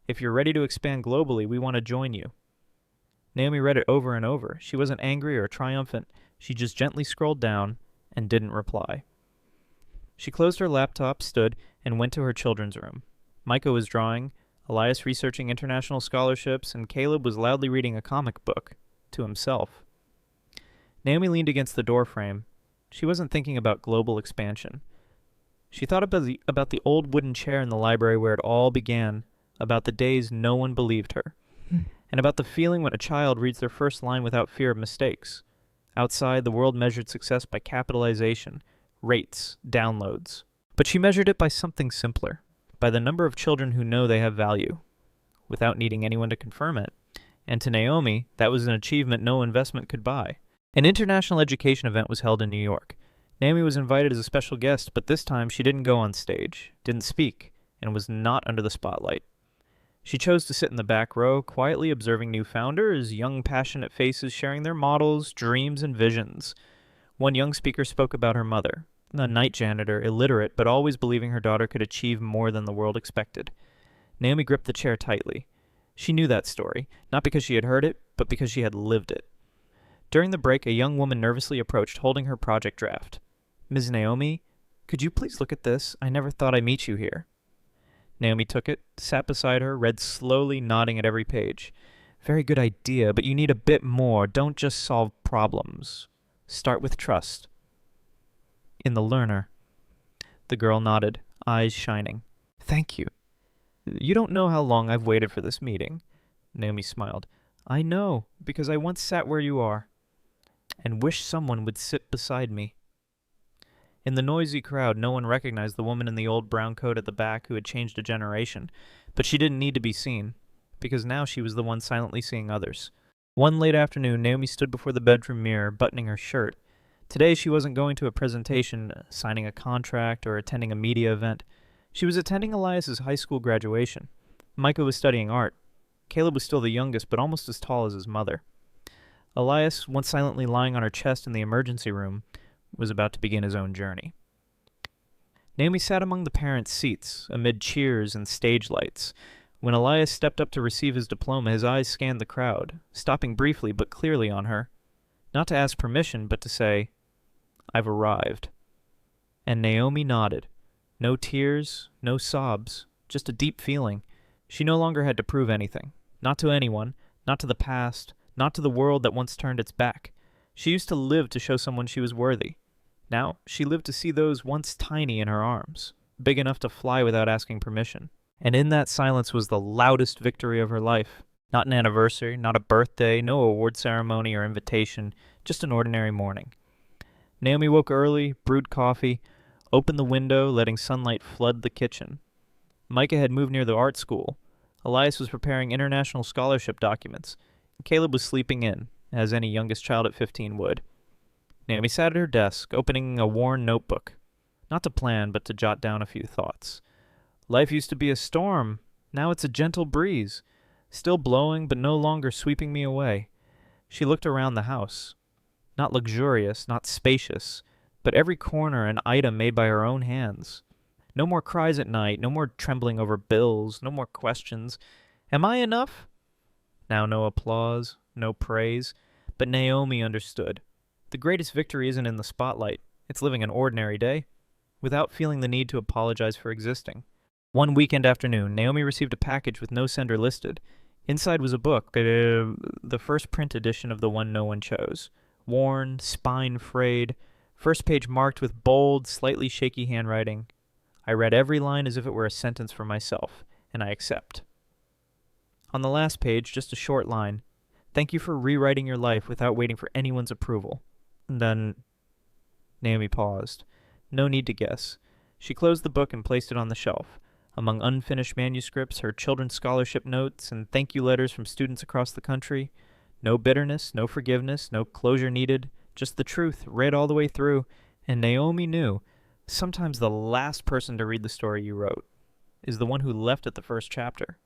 [SPEAKER 1] If you're ready to expand globally, we want to join you." Naomi read it over and over. She wasn't angry or triumphant. She just gently scrolled down and didn't reply. She closed her laptop, stood, and went to her children's room. Micah was drawing, Elias researching international scholarships, and Caleb was loudly reading a comic book to himself. Naomi leaned against the doorframe. She wasn't thinking about global expansion. She thought about the old wooden chair in the library where it all began, about the days no one believed her, and about the feeling when a child reads their first line without fear of mistakes. Outside, the world measured success by capitalization, rates, downloads. But she measured it by something simpler, by the number of children who know they have value, without needing anyone to confirm it. And to Naomi, that was an achievement no investment could buy. An international education event was held in New York. Naomi was invited as a special guest, but this time she didn't go on stage, didn't speak, and was not under the spotlight. She chose to sit in the back row, quietly observing new founders, young passionate faces sharing their models, dreams, and visions. One young speaker spoke about her mother, a night janitor, illiterate, but always believing her daughter could achieve more than the world expected. Naomi gripped the chair tightly. She knew that story, not because she had heard it, but because she had lived it. During the break, a young woman nervously approached, holding her project draft. "Ms. Naomi, could you please look at this? I never thought I'd meet you here." Naomi took it, sat beside her, read slowly, nodding at every page. "Very good idea, but you need a bit more. Don't just solve problems. Start with trust. In the learner." The girl nodded, eyes shining. "Thank you. You don't know how long I've waited for this meeting. Naomi smiled. I know, because I once sat where you are, and wished someone would sit beside me. In the noisy crowd, no one recognized the woman in the old brown coat at the back who had changed a generation, but she didn't need to be seen, because now she was the one silently seeing others. One late afternoon, Naomi stood before the bedroom mirror, buttoning her shirt. Today she wasn't going to a presentation, signing a contract, or attending a media event. She was attending Elias's high school graduation. Micah was studying art. Caleb was still the youngest, but almost as tall as his mother. Elias, once silently lying on her chest in the emergency room, was about to begin his own journey. Naomi sat among the parents' seats, amid cheers and stage lights. When Elias stepped up to receive his diploma, his eyes scanned the crowd, stopping briefly but clearly on her. Not to ask permission, but to say, I've arrived. And Naomi nodded. No tears, no sobs, just a deep feeling. She no longer had to prove anything. Not to anyone, not to the past, not to the world that once turned its back. She used to live to show someone she was worthy. Now, she lived to see those once tiny in her arms, big enough to fly without asking permission. And in that silence was the loudest victory of her life. Not an anniversary, not a birthday, no award ceremony or invitation, just an ordinary morning. Naomi woke early, brewed coffee, opened the window, letting sunlight flood the kitchen. Micah had moved near the art school. Elias was preparing international scholarship documents. Caleb was sleeping in, as any youngest child at 15 would. Naomi sat at her desk, opening a worn notebook. Not to plan, but to jot down a few thoughts. Life used to be a storm. Now it's a gentle breeze. Still blowing, but no longer sweeping me away. She looked around the house. Not luxurious, not spacious, but every corner an item made by her own hands. No more cries at night, no more trembling over bills, no more questions. Am I enough? Now no applause, no praise, but Naomi understood. The greatest victory isn't in the spotlight. It's living an ordinary day, without feeling the need to apologize for existing. One weekend afternoon, Naomi received a package with no sender listed. Inside was a book, the first print edition of the one no one chose. Worn, spine-frayed, first page marked with bold, slightly shaky handwriting. I read every line as if it were a sentence for myself, and I accept. On the last page, just a short line. Thank you for rewriting your life without waiting for anyone's approval. And then Naomi paused. No need to guess. She closed the book and placed it on the shelf. Among unfinished manuscripts, her children's scholarship notes, and thank you letters from students across the country. No bitterness, no forgiveness, no closure needed, just the truth, read all the way through. And Naomi knew, sometimes the last person to read the story you wrote is the one who left at the first chapter.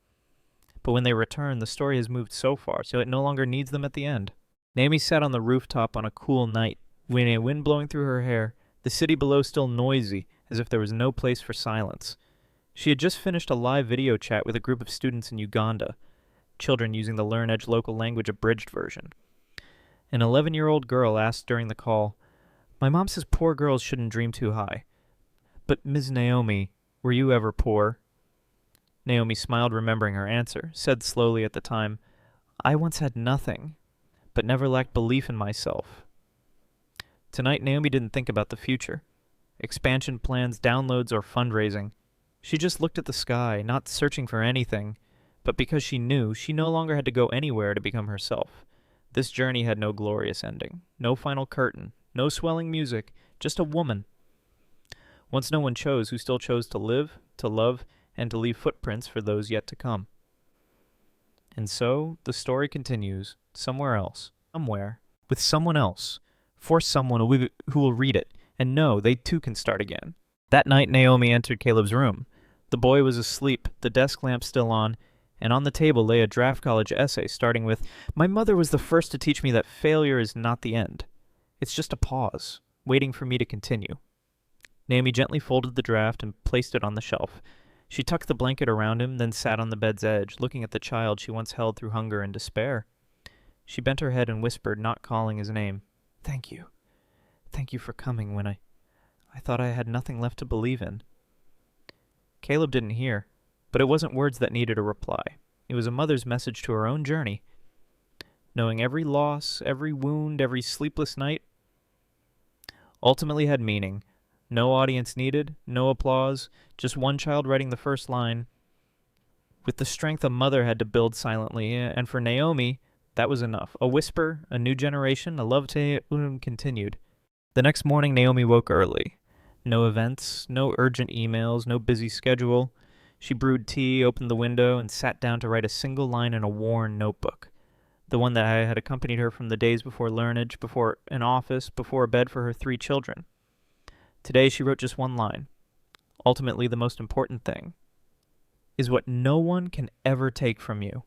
[SPEAKER 1] But when they return, the story has moved so far, so it no longer needs them at the end. Naomi sat on the rooftop on a cool night, with a wind blowing through her hair, the city below still noisy, as if there was no place for silence. She had just finished a live video chat with a group of students in Uganda, children using the LearnEdge local language abridged version. An 11-year-old girl asked during the call, My mom says poor girls shouldn't dream too high. But Ms. Naomi, were you ever poor? Naomi smiled, remembering her answer, said slowly at the time, I once had nothing, but never lacked belief in myself. Tonight, Naomi didn't think about the future. Expansion plans, downloads, or fundraising. She just looked at the sky, not searching for anything, but because she knew she no longer had to go anywhere to become herself. This journey had no glorious ending, no final curtain, no swelling music, just a woman. Once no one chose who still chose to live, to love, and to leave footprints for those yet to come. And so, the story continues, somewhere else, somewhere, with someone else, for someone who will read it, and know they too can start again. That night, Naomi entered Caleb's room. The boy was asleep, the desk lamp still on, and on the table lay a draft college essay starting with, My mother was the first to teach me that failure is not the end. It's just a pause, waiting for me to continue. Naomi gently folded the draft and placed it on the shelf. She tucked the blanket around him, then sat on the bed's edge, looking at the child she once held through hunger and despair. She bent her head and whispered, not calling his name, Thank you. Thank you for coming when I thought I had nothing left to believe in. Caleb didn't hear, but it wasn't words that needed a reply. It was a mother's message to her own journey. Knowing every loss, every wound, every sleepless night ultimately had meaning. No audience needed, no applause, just one child writing the first line. with the strength a mother had to build silently, and for Naomi, that was enough. A whisper, a new generation, a love tale continued. The next morning, Naomi woke early. No events, no urgent emails, no busy schedule. She brewed tea, opened the window, and sat down to write a single line in a worn notebook. The one that had accompanied her from the days before learnage, before an office, before a bed for her 3 children. Today she wrote just one line. Ultimately, the most important thing is what no one can ever take from you.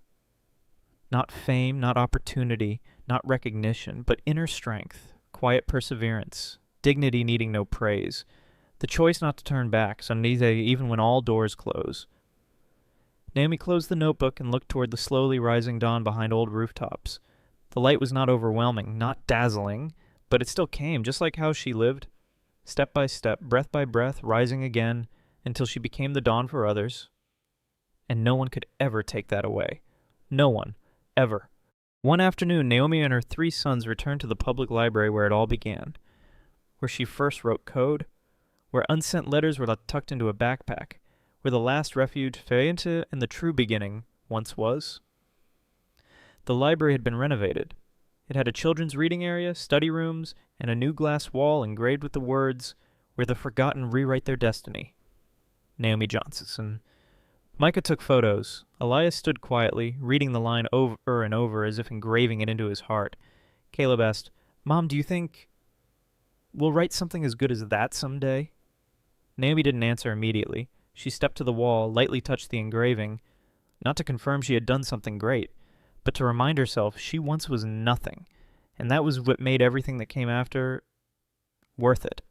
[SPEAKER 1] Not fame, not opportunity, not recognition, but inner strength, quiet perseverance, dignity needing no praise, the choice not to turn back someday even when all doors close. Naomi closed the notebook and looked toward the slowly rising dawn behind old rooftops. The light was not overwhelming, not dazzling, but it still came, just like how she lived, step by step, breath by breath, rising again, until she became the dawn for others. And no one could ever take that away. No one. Ever. One afternoon, Naomi and her 3 sons returned to the public library where it all began, where she first wrote code, where unsent letters were tucked into a backpack, where the last refuge and the true beginning once was. The library had been renovated. It had a children's reading area, study rooms, and a new glass wall engraved with the words, "Where the forgotten rewrite their destiny." Naomi Johnson. Micah took photos. Elias stood quietly, reading the line over and over as if engraving it into his heart. Caleb asked, "Mom, do you think we'll write something as good as that someday?" Naomi didn't answer immediately. She stepped to the wall, lightly touched the engraving, not to confirm she had done something great, but to remind herself she once was nothing, and that was what made everything that came after worth it.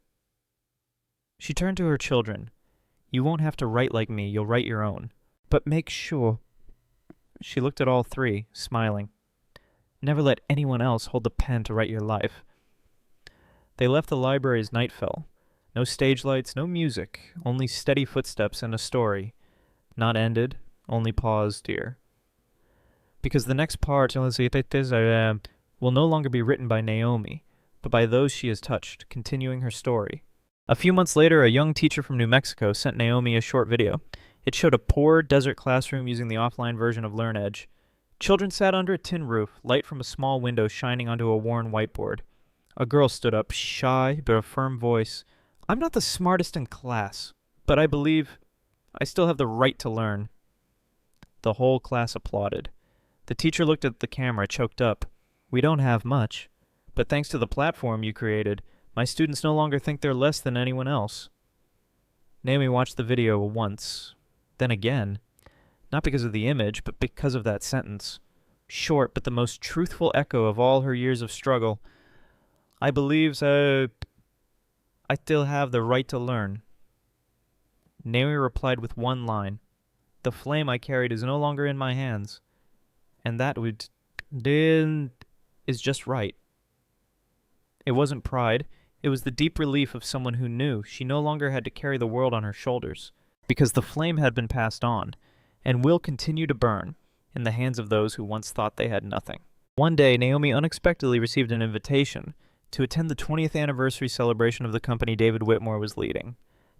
[SPEAKER 1] She turned to her children. "You won't have to write like me, you'll write your own. But make sure." She looked at all 3, smiling. "Never let anyone else hold the pen to write your life." They left the library as night fell. No stage lights, no music, only steady footsteps and a story. Not ended, only paused here. Because the next part will no longer be written by Naomi, but by those she has touched, continuing her story. A few months later, a young teacher from New Mexico sent Naomi a short video. It showed a poor desert classroom using the offline version of LearnEdge. Children sat under a tin roof, light from a small window shining onto a worn whiteboard. A girl stood up, shy but a firm voice. "I'm not the smartest in class, but I believe I still have the right to learn." The whole class applauded. The teacher looked at the camera, choked up. "We don't have much, but thanks to the platform you created, my students no longer think they're less than anyone else." Naomi watched the video once, then again, not because of the image, but because of that sentence. Short, but the most truthful echo of all her years of struggle. "I believe I still have the right to learn." Naomi replied with one line. "The flame I carried is no longer in my hands. And that is just right." It wasn't pride. It was the deep relief of someone who knew she no longer had to carry the world on her shoulders, because the flame had been passed on, and will continue to burn in the hands of those who once thought they had nothing. One day, Naomi unexpectedly received an invitation to attend the 20th anniversary celebration of the company David Whitmore was leading.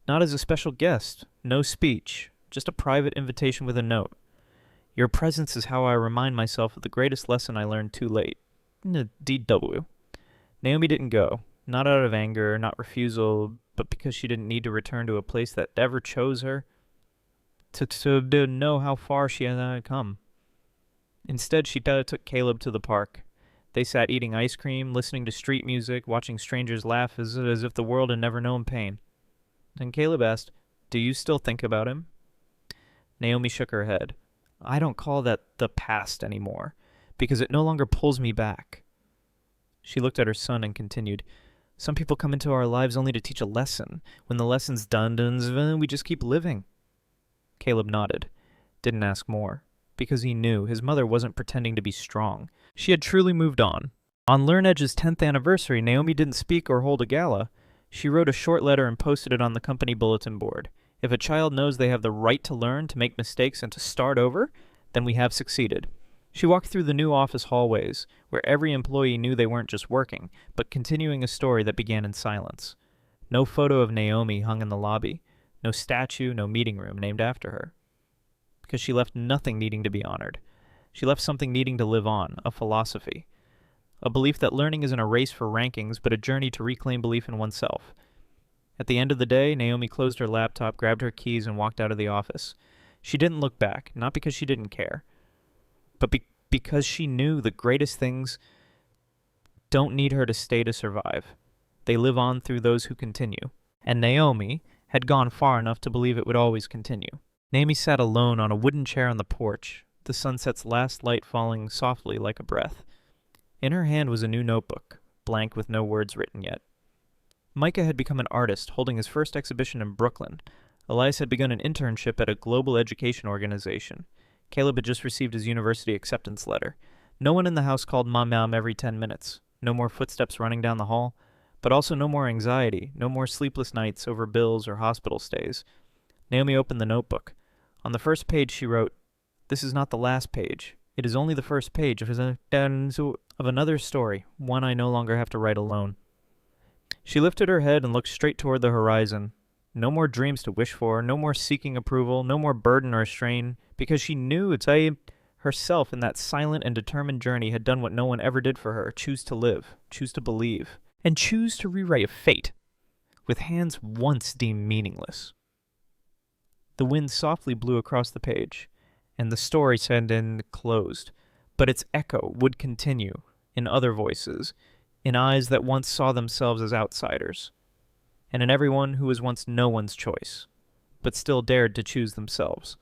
[SPEAKER 1] Not as a special guest, no speech, just a private invitation with a note. "Your presence is how I remind myself of the greatest lesson I learned too late." DW. Naomi didn't go, not out of anger, not refusal, but because she didn't need to return to a place that never chose her, to know how far she had come. Instead, she took Caleb to the park. They sat eating ice cream, listening to street music, watching strangers laugh as if the world had never known pain. Then Caleb asked, "Do you still think about him?" Naomi shook her head. "I don't call that the past anymore, because it no longer pulls me back." She looked at her son and continued, "Some people come into our lives only to teach a lesson. When the lesson's done, we just keep living." Caleb nodded, didn't ask more, because he knew his mother wasn't pretending to be strong. She had truly moved on. On LearnEdge's 10th anniversary, Naomi didn't speak or hold a gala. She wrote a short letter and posted it on the company bulletin board. If a child knows they have the right to learn, to make mistakes, and to start over, then we have succeeded. She walked through the new office hallways, where every employee knew they weren't just working, but continuing a story that began in silence. No photo of Naomi hung in the lobby. No statue, no meeting room named after her. Because because she left nothing needing to be honored. She left something needing to live on, a philosophy. A belief that learning isn't a race for rankings, but a journey to reclaim belief in oneself. At the end of the day, Naomi closed her laptop, grabbed her keys, and walked out of the office. She didn't look back, not because she didn't care, but because she knew the greatest things don't need her to stay to survive. They live on through those who continue. And Naomi had gone far enough to believe it would always continue. Naomi sat alone on a wooden chair on the porch, the sunset's last light falling softly like a breath. In her hand was a new notebook, blank with no words written yet. Micah had become an artist, holding his first exhibition in Brooklyn. Elias had begun an internship at a global education organization. Caleb had just received his university acceptance letter. No one in the house called Mom every 10 minutes. No more footsteps running down the hall, but also no more anxiety, no more sleepless nights over bills or hospital stays. Naomi opened the notebook. On the first page she wrote, "This is not the last page. It is only the first page of another story, one I no longer have to write alone." She lifted her head and looked straight toward the horizon. No more dreams to wish for, no more seeking approval, no more burden or strain, because she knew Tsai herself in that silent and determined journey had done what no one ever did for her, choose to live, choose to believe, and choose to rewrite a fate with hands once deemed meaningless. The wind softly blew across the page, and the story said and closed, but its echo would continue, in other voices, in eyes that once saw themselves as outsiders, and in everyone who was once no one's choice, but still dared to choose themselves.